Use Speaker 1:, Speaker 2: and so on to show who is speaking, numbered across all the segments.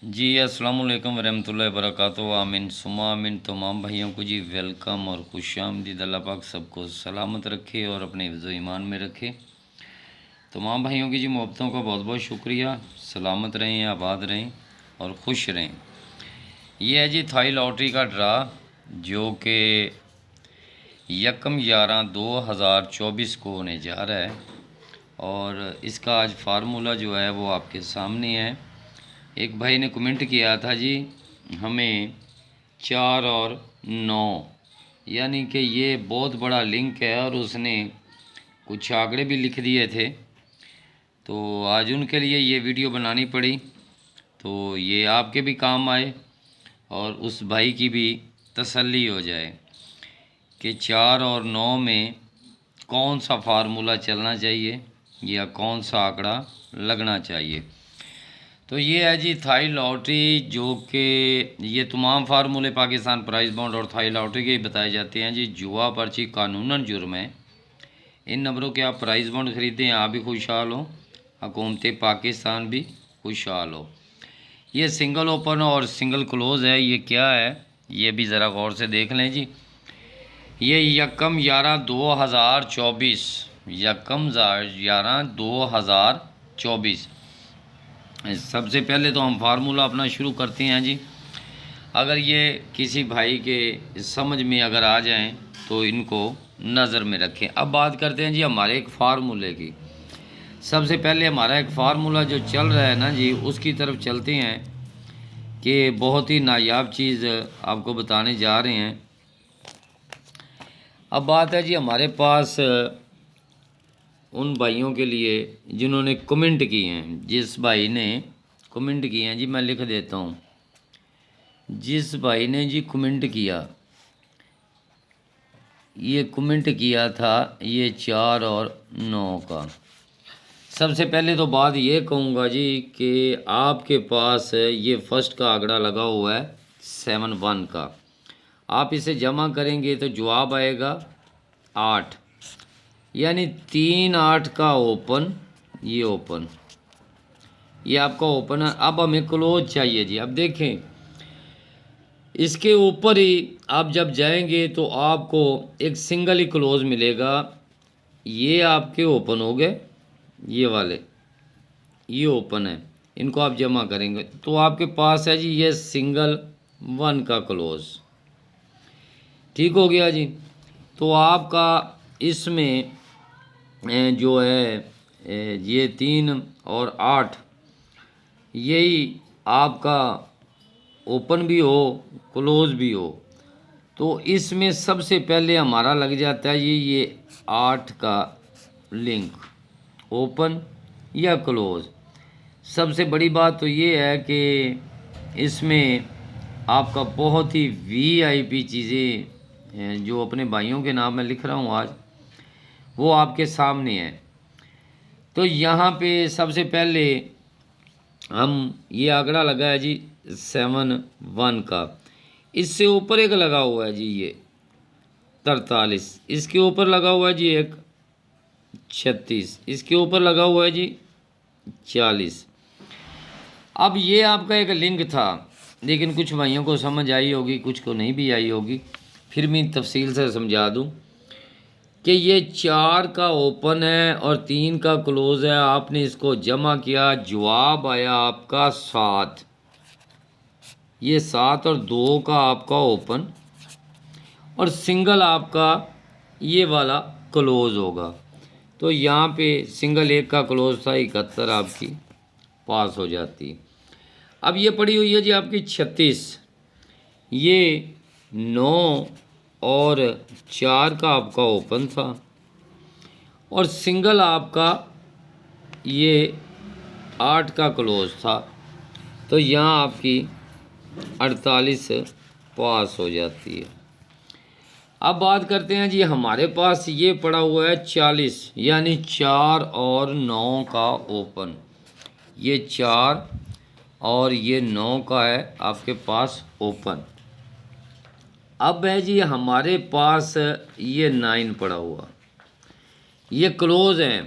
Speaker 1: जी अस्सलाम वालेकुम रहमतुल्लाहि वबरकातुहू। आमीन सुमा आमीन। तमाम भाइयों को जी वेलकम और खुश आमदीद। अल्लाह पाक सबको सलामत रखे और अपने हिफ्ज़ ईमान में रखे। तमाम भाइयों की जी मोहब्बतों का बहुत बहुत शुक्रिया। सलामत रहें, आबाद रहें और खुश रहें। ये है जी थाई लॉटरी का ड्रा जो कि 1/11/2024 को होने जा रहा है और इसका आज फार्मूला जो है वो आपके सामने है। एक भाई ने कमेंट किया था जी हमें 4 और 9, यानी कि ये बहुत बड़ा लिंक है और उसने कुछ आंकड़े भी लिख दिए थे, तो आज उनके लिए ये वीडियो बनानी पड़ी। तो ये आपके भी काम आए और उस भाई की भी तसल्ली हो जाए कि 4 और 9 में कौन सा फार्मूला चलना चाहिए या कौन सा आंकड़ा लगना चाहिए। तो ये है जी थाई लॉटरी जो कि ये तमाम फार्मूले पाकिस्तान प्राइस बॉन्ड और थाई लॉटरी के ही बताए जाते हैं जी। जुआ पर्ची कानूनन जुर्म है। इन नंबरों के आप प्राइस बॉन्ड ख़रीदें, आप भी खुशहाल हो, हुकूमत पाकिस्तान भी खुशहाल हो। ये सिंगल ओपन और सिंगल क्लोज़ है। ये क्या है ये भी ज़रा गौर से देख लें जी। ये 1/11/2024 1/11/2024। सबसे पहले तो हम फार्मूला अपना शुरू करते हैं जी। अगर ये किसी भाई के समझ में अगर आ जाएं तो इनको नज़र में रखें। अब बात करते हैं जी हमारे एक फार्मूले की। सबसे पहले हमारा एक फार्मूला जो चल रहा है ना जी, उसकी तरफ चलते हैं कि बहुत ही नायाब चीज़ आपको बताने जा रहे हैं। अब बात है जी हमारे पास उन भाइयों के लिए जिन्होंने कमेंट किए हैं। जिस भाई ने कमेंट किए हैं जी, मैं लिख देता हूँ। जिस भाई ने जी कमेंट किया, ये कमेंट किया था ये 4 और 9 का। सबसे पहले तो बात ये कहूँगा जी कि आपके पास ये फर्स्ट का आंकड़ा लगा हुआ है 7-1 का। आप इसे जमा करेंगे तो जवाब आएगा 8, यानी 3-8 का ओपन। ये ओपन, ये आपका ओपन है। अब हमें क्लोज चाहिए जी। अब देखें इसके ऊपर ही आप जब जाएंगे तो आपको एक सिंगल ही क्लोज मिलेगा। ये आपके ओपन हो गए, ये वाले ये ओपन है। इनको आप जमा करेंगे तो आपके पास है जी ये सिंगल 1 का क्लोज। ठीक हो गया जी। तो आपका इसमें जो है ये 3 और 8 यही आपका ओपन भी हो क्लोज भी हो। तो इसमें सबसे पहले हमारा लग जाता है ये 8 का लिंक, ओपन या क्लोज। सबसे बड़ी बात तो ये है कि इसमें आपका बहुत ही वीआईपी चीज़ें जो अपने भाइयों के नाम में लिख रहा हूँ आज, वो आपके सामने है। तो यहाँ पे सबसे पहले हम ये आंकड़ा लगा है जी 7-1 का। इससे ऊपर एक लगा हुआ है जी ये 43, इसके ऊपर लगा हुआ है जी एक 36, इसके ऊपर लगा हुआ है जी 40। अब ये आपका एक लिंक था, लेकिन कुछ भाइयों को समझ आई होगी, कुछ को नहीं भी आई होगी। फिर मैं तफसील से समझा दूं कि ये 4 का ओपन है और 3 का क्लोज है। आपने इसको जमा किया, जवाब आया आपका 7। ये 7 और 2 का आपका ओपन और सिंगल आपका ये वाला क्लोज होगा। तो यहाँ पे सिंगल 1 का क्लोज था 71, आपकी पास हो जाती। अब ये पड़ी हुई है जी आपकी 36। ये 9 और 4 का आपका ओपन था और सिंगल आपका ये 8 का क्लोज था। तो यहाँ आपकी 48 पास हो जाती है। अब बात करते हैं जी हमारे पास ये पड़ा हुआ है 40, यानी 4 और 9 का ओपन। ये 4 और ये 9 का है आपके पास ओपन। अब है जी हमारे पास ये 9 पड़ा हुआ, ये क्लोज है।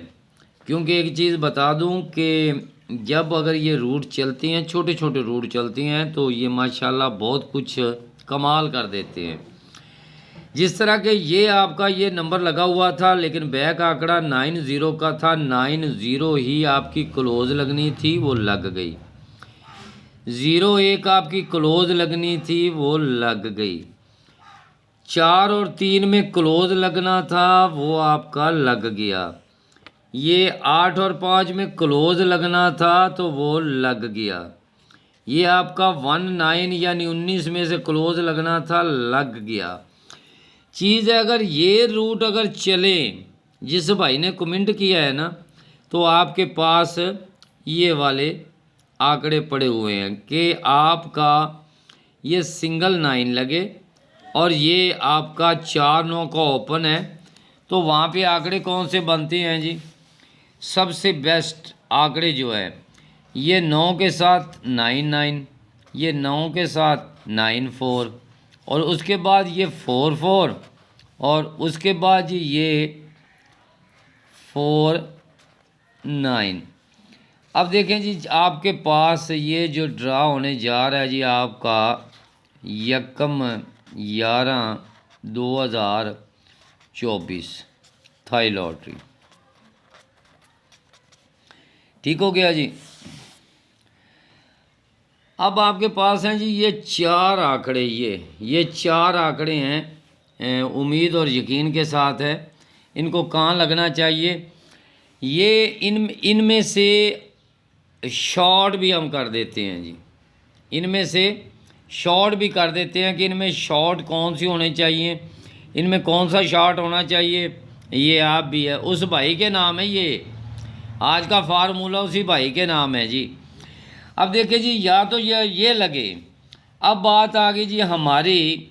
Speaker 1: क्योंकि एक चीज़ बता दूं कि जब अगर ये रूट चलती हैं, छोटे छोटे रूट चलती हैं, तो ये माशाल्लाह बहुत कुछ कमाल कर देते हैं। जिस तरह के ये आपका ये नंबर लगा हुआ था, लेकिन बैक आंकड़ा 90 का था, 90 ही आपकी क्लोज लगनी थी, वो लग गई। 01 आपकी क्लोज लगनी थी, वो लग गई। 4 और 3 में क्लोज लगना था, वो आपका लग गया। ये 8 और 5 में क्लोज लगना था, तो वो लग गया। ये आपका 19 यानी 19 में से क्लोज लगना था, लग गया। चीज़ है, अगर ये रूट अगर चले, जिस भाई ने कमेंट किया है ना, तो आपके पास ये वाले आंकड़े पड़े हुए हैं कि आपका ये सिंगल 9 लगे और ये आपका 4-9 का ओपन है, तो वहाँ पे आंकड़े कौन से बनते हैं जी? सबसे बेस्ट आंकड़े जो है, ये 9 के साथ 9-9, ये 9 के साथ 9-4, और उसके बाद ये 4-4, और उसके बाद ये 4-9। अब देखें जी, आपके पास ये जो ड्रा होने जा रहा है जी, आपका 1/11/2024 थाई लॉटरी, ठीक हो गया जी। अब आपके पास हैं जी ये 4 आंकड़े, ये 4 आंकड़े हैं, उम्मीद और यकीन के साथ है। इनको कहाँ लगना चाहिए? ये इनमें से शॉर्ट भी हम कर देते हैं जी, इनमें से शॉर्ट भी कर देते हैं कि इनमें शॉर्ट कौन सी होने चाहिए, इनमें कौन सा शॉर्ट होना चाहिए। ये आप भी है, उस भाई के नाम है, ये आज का फार्मूला उसी भाई के नाम है जी। अब देखिए जी, या तो ये लगे। अब बात आ गई जी हमारी,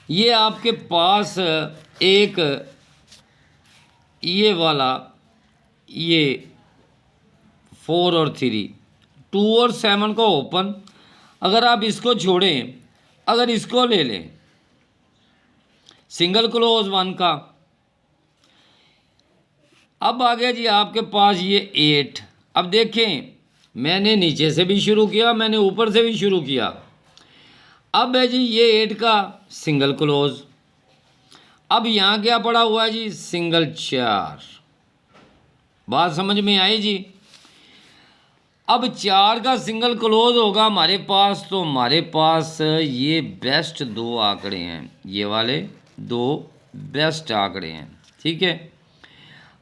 Speaker 1: ये आपके पास एक ये वाला, ये 4 और 3, 2 और 7 को ओपन, अगर आप इसको छोड़ें, अगर इसको ले लें सिंगल क्लोज 1 का। अब आ गया जी आपके पास ये 8। अब देखें, मैंने नीचे से भी शुरू किया, मैंने ऊपर से भी शुरू किया। अब है जी ये 8 का सिंगल क्लोज। अब यहाँ क्या पड़ा हुआ है जी? सिंगल 4। बात समझ में आई जी? अब 4 का सिंगल क्लोज होगा हमारे पास, तो हमारे पास ये बेस्ट 2 आंकड़े हैं, ये वाले 2 बेस्ट आंकड़े हैं, ठीक है।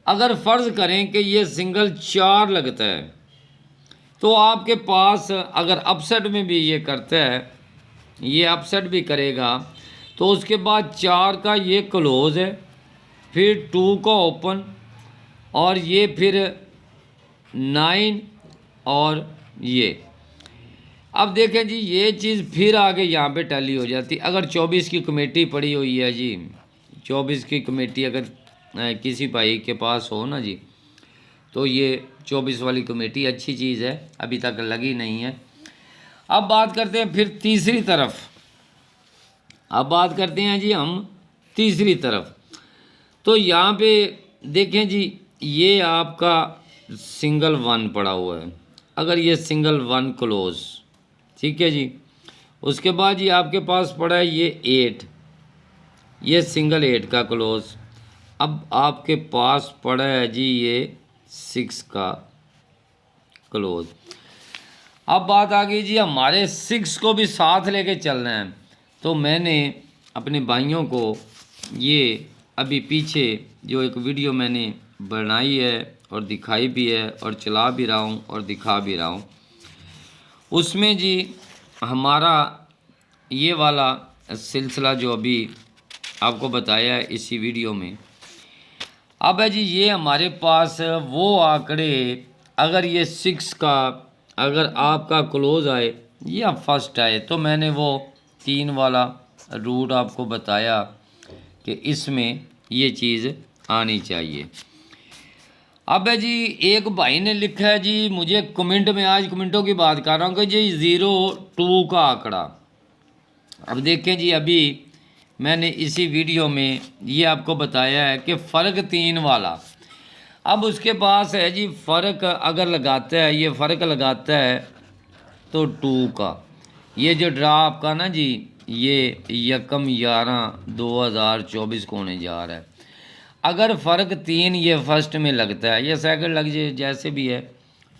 Speaker 1: अगर फ़र्ज़ करें कि ये सिंगल 4 लगता है, तो आपके पास अगर अपसेट में भी ये करता है, ये अपसेट भी करेगा, तो उसके बाद 4 का ये क्लोज है, फिर 2 का ओपन, और ये फिर 9 और ये। अब देखें जी, ये चीज़ फिर आगे यहाँ पे टैली हो जाती। अगर 24 की कमेटी पड़ी हुई है जी, 24 की कमेटी अगर किसी भाई के पास हो ना जी, तो ये 24 वाली कमेटी अच्छी चीज़ है, अभी तक लगी नहीं है। अब बात करते हैं फिर तीसरी तरफ, अब बात करते हैं जी हम तीसरी तरफ। तो यहाँ पे देखें जी, ये आपका सिंगल 1 पड़ा हुआ है, अगर ये सिंगल 1 क्लोज, ठीक है जी। उसके बाद जी आपके पास पड़ा है ये 8, ये सिंगल 8 का क्लोज। अब आपके पास पड़ा है जी ये 6 का क्लोज। अब बात आ गई जी, हमारे 6 को भी साथ लेके चलना है, तो मैंने अपने भाइयों को ये अभी पीछे जो एक वीडियो मैंने बनाई है और दिखाई भी है और चला भी रहा हूँ और दिखा भी रहा हूँ, उसमें जी हमारा ये वाला सिलसिला जो अभी आपको बताया है इसी वीडियो में। अब है जी, ये हमारे पास वो आंकड़े, अगर ये 6 का अगर आपका क्लोज आए या फर्स्ट आए, तो मैंने वो 3 वाला रूट आपको बताया कि इसमें ये चीज़ आनी चाहिए। अब है जी, एक भाई ने लिखा है जी मुझे कमेंट में, आज कमेंटों की बात कर रहा हूँ, कि जी 02 का आंकड़ा। अब देखें जी, अभी मैंने इसी वीडियो में ये आपको बताया है कि फ़र्क 3 वाला। अब उसके पास है जी फ़र्क, अगर लगाता है ये फ़र्क लगाता है तो 2 का, ये जो ड्रा आपका ना जी ये 1/11/2024 को होने जा रहा है। अगर फ़र्क 3 ये फर्स्ट में लगता है, ये सेकंड लग जाए जैसे भी है,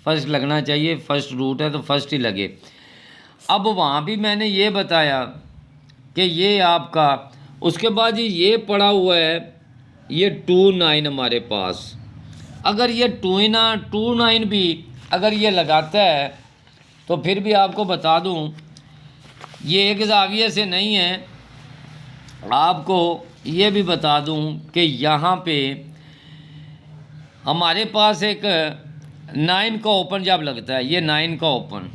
Speaker 1: फर्स्ट लगना चाहिए, फर्स्ट रूट है तो फर्स्ट ही लगे। अब वहाँ भी मैंने ये बताया कि ये आपका, उसके बाद ये पड़ा हुआ है ये 2/9 हमारे पास। अगर ये 2/9 भी अगर ये लगाता है तो फिर भी आपको बता दूं ये एक ज़ाविये से नहीं है, आपको ये भी बता दूं कि यहाँ पे हमारे पास एक 9 का ओपन जब लगता है, ये 9 का ओपन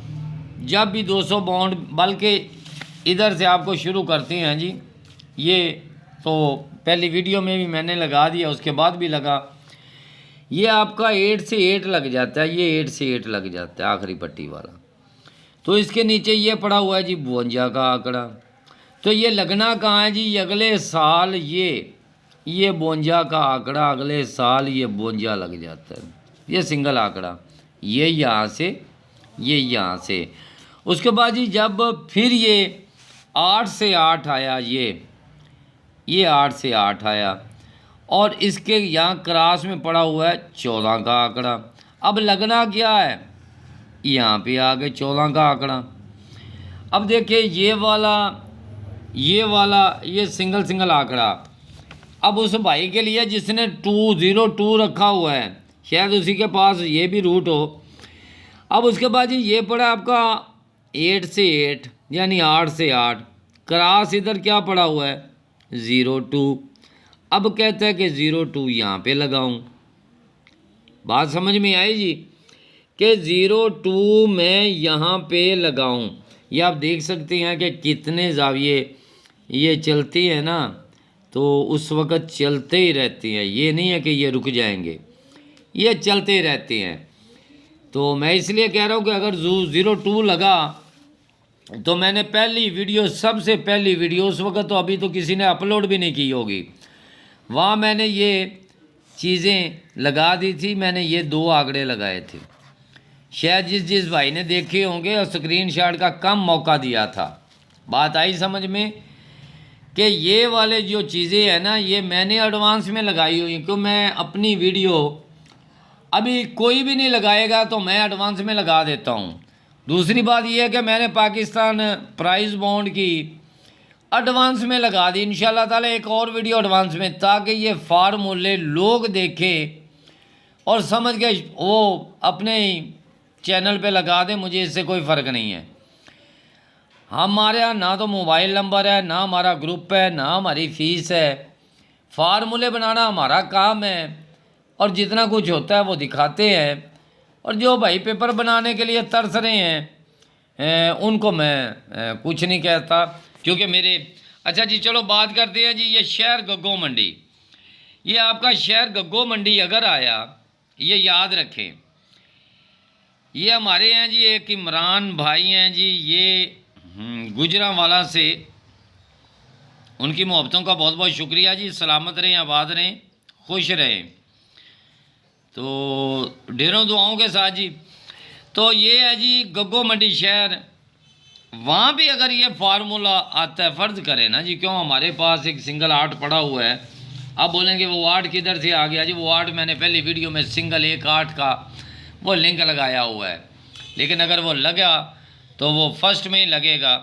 Speaker 1: जब भी 200 बाउंड, बल्कि इधर से आपको शुरू करते हैं जी, ये तो पहली वीडियो में भी मैंने लगा दिया, उसके बाद भी लगा, ये आपका 8 से 8 लग जाता है, ये 8 से 8 लग जाता है आखिरी पट्टी वाला। तो इसके नीचे ये पड़ा हुआ है जी 52 का आंकड़ा। तो ये लगना कहाँ है जी, अगले साल ये 52 का आंकड़ा, अगले साल ये 52 लग जाता है, ये सिंगल आंकड़ा, ये यहाँ से, ये यहाँ से। उसके बाद जी जब फिर ये 8 से 8 आया, ये 8 से 8 आया, और इसके यहाँ क्रॉस में पड़ा हुआ है 14 का आंकड़ा। अब लगना क्या है, यहाँ पे आ गए 14 का आंकड़ा। अब देखिए ये वाला ये सिंगल आंकड़ा, अब उस भाई के लिए जिसने 202 रखा हुआ है, शायद उसी के पास ये भी रूट हो। अब उसके बाद ये पड़ा आपका 8 से 8 यानी 8 से 8, क्रॉस इधर क्या पड़ा हुआ है 02। अब कहता है कि 02 यहाँ पे लगाऊं। बात समझ में आई जी कि 02 मैं यहाँ पे लगाऊं। ये आप देख सकते हैं कि कितने ज़ाविये ये चलती है ना, तो उस वक़्त चलते ही रहते हैं, ये नहीं है कि ये रुक जाएंगे, ये चलते रहते हैं। तो मैं इसलिए कह रहा हूँ कि अगर 02 लगा तो मैंने पहली वीडियो, सबसे पहली वीडियो उस वक़्त तो अभी तो किसी ने अपलोड भी नहीं की होगी, वहाँ मैंने ये चीज़ें लगा दी थी, मैंने ये 2 आंकड़े लगाए थे। शायद जिस भाई ने देखे होंगे और स्क्रीनशॉट का कम मौका दिया था। बात आई समझ में कि ये वाले जो चीज़ें हैं ना, ये मैंने एडवांस में लगाई हुई, क्योंकि मैं अपनी वीडियो अभी कोई भी नहीं लगाएगा तो मैं एडवांस में लगा देता हूँ। दूसरी बात ये है कि मैंने पाकिस्तान प्राइस बॉन्ड की एडवांस में लगा दी, इंशाल्लाह ताला एक और वीडियो एडवांस में, ताकि ये फार्मूले लोग देखें और समझ के वो अपने चैनल पे लगा दें। मुझे इससे कोई फ़र्क नहीं है। हमारे यहाँ ना तो मोबाइल नंबर है, ना हमारा ग्रुप है, ना हमारी फ़ीस है। फार्मूले बनाना हमारा काम है और जितना कुछ होता है वो दिखाते हैं। और जो भाई पेपर बनाने के लिए तरस रहे हैं उनको मैं कुछ नहीं कहता, क्योंकि मेरे, अच्छा जी चलो बात करते हैं जी, ये शहर गग्गो मंडी, ये आपका शहर गग्गो मंडी अगर आया, ये याद रखें, ये हमारे हैं जी एक इमरान भाई हैं जी, ये गुजरांवाला से, उनकी मोहब्बतों का बहुत बहुत शुक्रिया जी। सलामत रहें, आबाद रहें, खुश रहें, तो ढेरों दुआओं के साथ जी। तो ये है जी गग्गो मंडी शहर, वहाँ भी अगर ये फार्मूला आता है, फ़र्ज़ करें ना जी, क्यों हमारे पास एक सिंगल 8 पड़ा हुआ है। अब बोलेंगे वो 8 किधर से आ गया जी, वो 8 मैंने पहली वीडियो में सिंगल 1/8 का वो लिंक लगाया हुआ है, लेकिन अगर वो लगा तो वो फर्स्ट में ही लगेगा,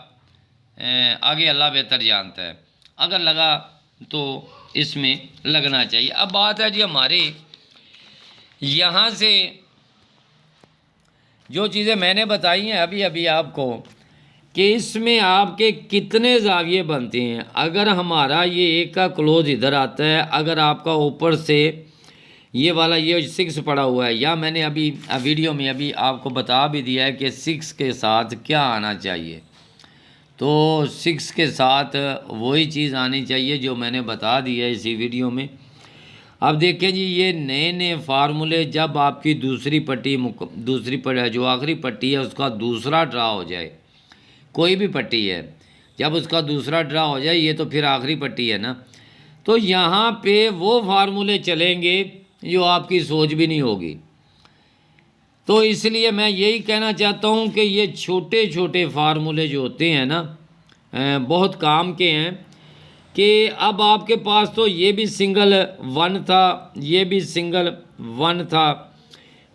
Speaker 1: आगे अल्लाह बेहतर जानता है। अगर लगा तो इसमें लगना चाहिए। अब बात है जी हमारे यहाँ से जो चीज़ें मैंने बताई हैं अभी अभी आपको, कि इसमें आपके कितने ज़ाविये बनते हैं। अगर हमारा ये एक का क्लोज इधर आता है, अगर आपका ऊपर से ये वाला ये 6 पड़ा हुआ है, या मैंने अभी वीडियो में अभी आपको बता भी दिया है कि 6 के साथ क्या आना चाहिए, तो 6 के साथ वही चीज़ आनी चाहिए जो मैंने बता दी है इसी वीडियो में। अब देखें जी, ये नए नए फार्मूले जब आपकी दूसरी पट्टी जो आखिरी पट्टी है उसका दूसरा ड्रा हो जाए, कोई भी पट्टी है जब उसका दूसरा ड्रा हो जाए, ये तो फिर आखिरी पट्टी है ना, तो यहाँ पे वो फार्मूले चलेंगे जो आपकी सोच भी नहीं होगी। तो इसलिए मैं यही कहना चाहता हूँ कि ये छोटे छोटे फार्मूले जो होते हैं ना, बहुत काम के हैं। कि अब आपके पास तो ये भी सिंगल वन था, ये भी सिंगल वन था,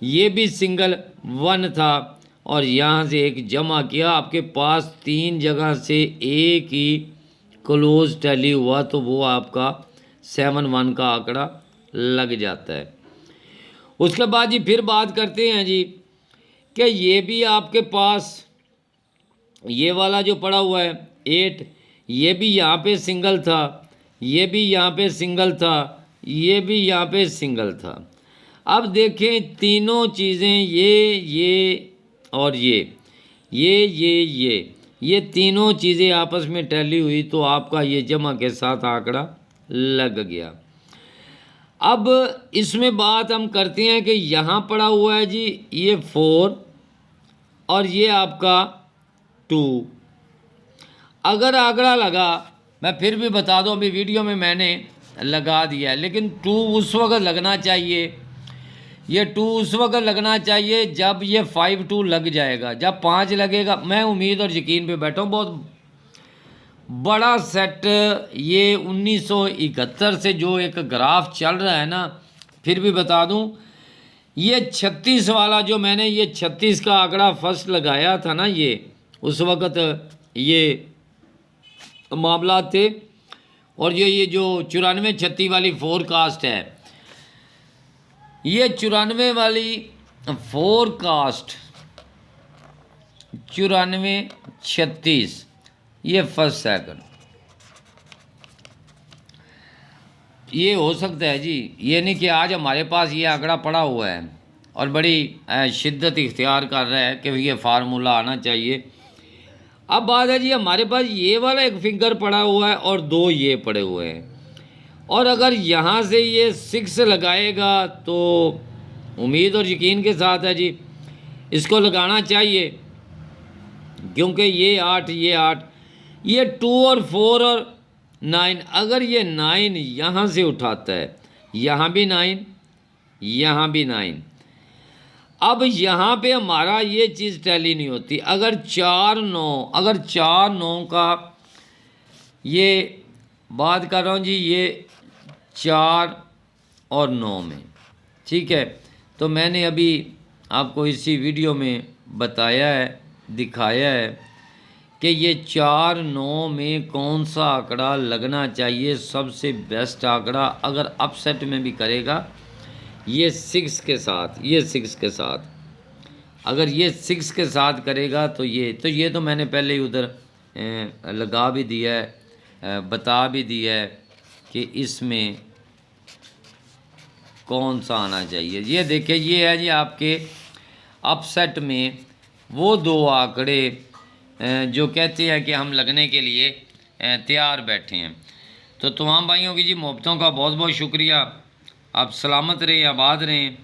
Speaker 1: ये भी सिंगल वन था, और यहाँ से एक जमा किया, आपके पास 3 जगह से एक ही क्लोज टैली हुआ, तो वो आपका 7-1 का आंकड़ा लग जाता है। उसके बाद जी फिर बात करते हैं जी कि ये भी आपके पास ये वाला जो पड़ा हुआ है 8, ये भी यहाँ पे सिंगल था, ये भी यहाँ पे सिंगल था, ये भी यहाँ पे सिंगल था। अब देखें तीनों चीज़ें, ये और ये तीनों चीज़ें आपस में टैली हुई, तो आपका ये जमा के साथ आंकड़ा लग गया। अब इसमें बात हम करते हैं कि यहाँ पड़ा हुआ है जी ये 4 और ये आपका 2। अगर आंकड़ा लगा, मैं फिर भी बता दूं, अभी वीडियो में मैंने लगा दिया है, लेकिन 2 उस वक्त लगना चाहिए, ये 2 उस वक्त लगना चाहिए जब ये 5-2 लग जाएगा। जब 5 लगेगा, मैं उम्मीद और यकीन पे बैठा हूँ, बहुत बड़ा सेट ये 1971 से जो एक ग्राफ चल रहा है ना, फिर भी बता दूं, ये 36 वाला जो मैंने ये 36 का आंकड़ा फर्स्ट लगाया था ना, ये उस वक़्त ये मामला थे। और ये जो 94-36 वाली फोरकास्ट है, ये 94 वाली फोरकास्ट 94-36 ये फर्स्ट सेकंड, ये हो सकता है जी। ये नहीं कि आज हमारे पास ये आंकड़ा पड़ा हुआ है और बड़ी शिद्दत इख्तियार कर रहा है कि ये फार्मूला आना चाहिए। अब बात है जी, हमारे पास ये वाला एक फिंगर पड़ा हुआ है और 2 ये पड़े हुए हैं, और अगर यहाँ से ये 6 लगाएगा तो उम्मीद और यकीन के साथ है जी इसको लगाना चाहिए, क्योंकि ये 8, ये 2 और 4 और 9, अगर ये 9 यहाँ से उठाता है, यहाँ भी 9, यहाँ भी 9, अब यहाँ पे हमारा ये चीज़ टैली नहीं होती। अगर 4-9 का ये बात कर रहा हूँ जी, ये 4 और 9 में, ठीक है। तो मैंने अभी आपको इसी वीडियो में बताया है, दिखाया है कि ये 4-9 में कौन सा आंकड़ा लगना चाहिए सबसे बेस्ट आंकड़ा। अगर अपसेट में भी करेगा ये 6 के साथ, ये 6 के साथ, अगर ये 6 के साथ करेगा तो ये तो मैंने पहले ही उधर लगा भी दिया है, बता भी दिया है कि इसमें कौन सा आना चाहिए। ये देखिए, ये है जी आपके अपसेट में वो 2 आंकड़े जो कहते हैं कि हम लगने के लिए तैयार बैठे हैं। तो तमाम भाइयों की जी मोहब्बतों का बहुत बहुत शुक्रिया। आप सलामत रहें, आबाद रहें,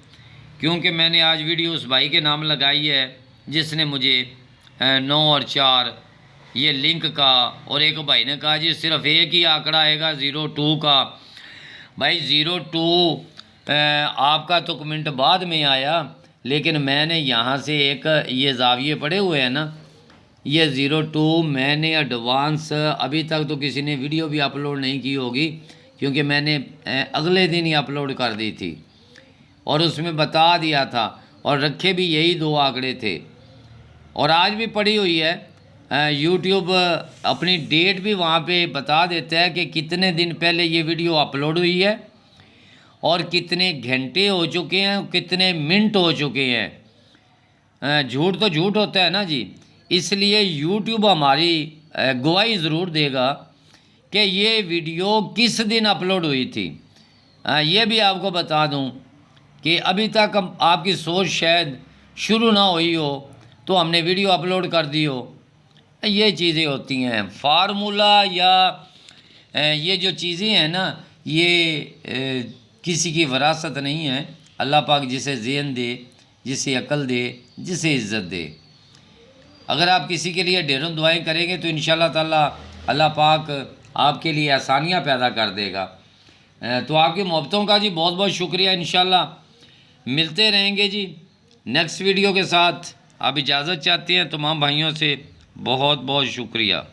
Speaker 1: क्योंकि मैंने आज वीडियो उस भाई के नाम लगाई है जिसने मुझे 9 और 4 ये लिंक का, और एक भाई ने कहा जी सिर्फ एक ही आंकड़ा आएगा 02 का। भाई 02 आपका तो कमेंट बाद में आया, लेकिन मैंने यहाँ से एक ये जाविये पड़े हुए हैं ना, ये 02 मैंने एडवांस, अभी तक तो किसी ने वीडियो भी अपलोड नहीं की होगी, क्योंकि मैंने अगले दिन ही अपलोड कर दी थी और उसमें बता दिया था, और रखे भी यही 2 आंकड़े थे। और आज भी पड़ी हुई है, यूट्यूब अपनी डेट भी वहाँ पे बता देता है कि कितने दिन पहले ये वीडियो अपलोड हुई है और कितने घंटे हो चुके हैं, कितने मिनट हो चुके हैं। झूठ तो झूठ होता है ना जी, इसलिए यूट्यूब हमारी गवाही ज़रूर देगा कि ये वीडियो किस दिन अपलोड हुई थी। ये भी आपको बता दूं कि अभी तक आपकी सोच शायद शुरू ना हुई हो तो हमने वीडियो अपलोड कर दी हो। ये चीज़ें होती हैं, फार्मूला या ये जो चीज़ें हैं ना, ये किसी की वरासत नहीं है। अल्लाह पाक जिसे ज़हन दे, जिसे अक्ल दे, जिसे इज़्ज़त दे। अगर आप किसी के लिए ढेरों दुआएं करेंगे तो इंशाल्लाह ताला अल्लाह पाक आपके लिए आसानियां पैदा कर देगा। तो आपकी मोहब्बतों का जी बहुत बहुत शुक्रिया। इंशाल्लाह मिलते रहेंगे जी नेक्स्ट वीडियो के साथ। आप इजाज़त चाहते हैं तमाम भाइयों से, बहुत बहुत शुक्रिया।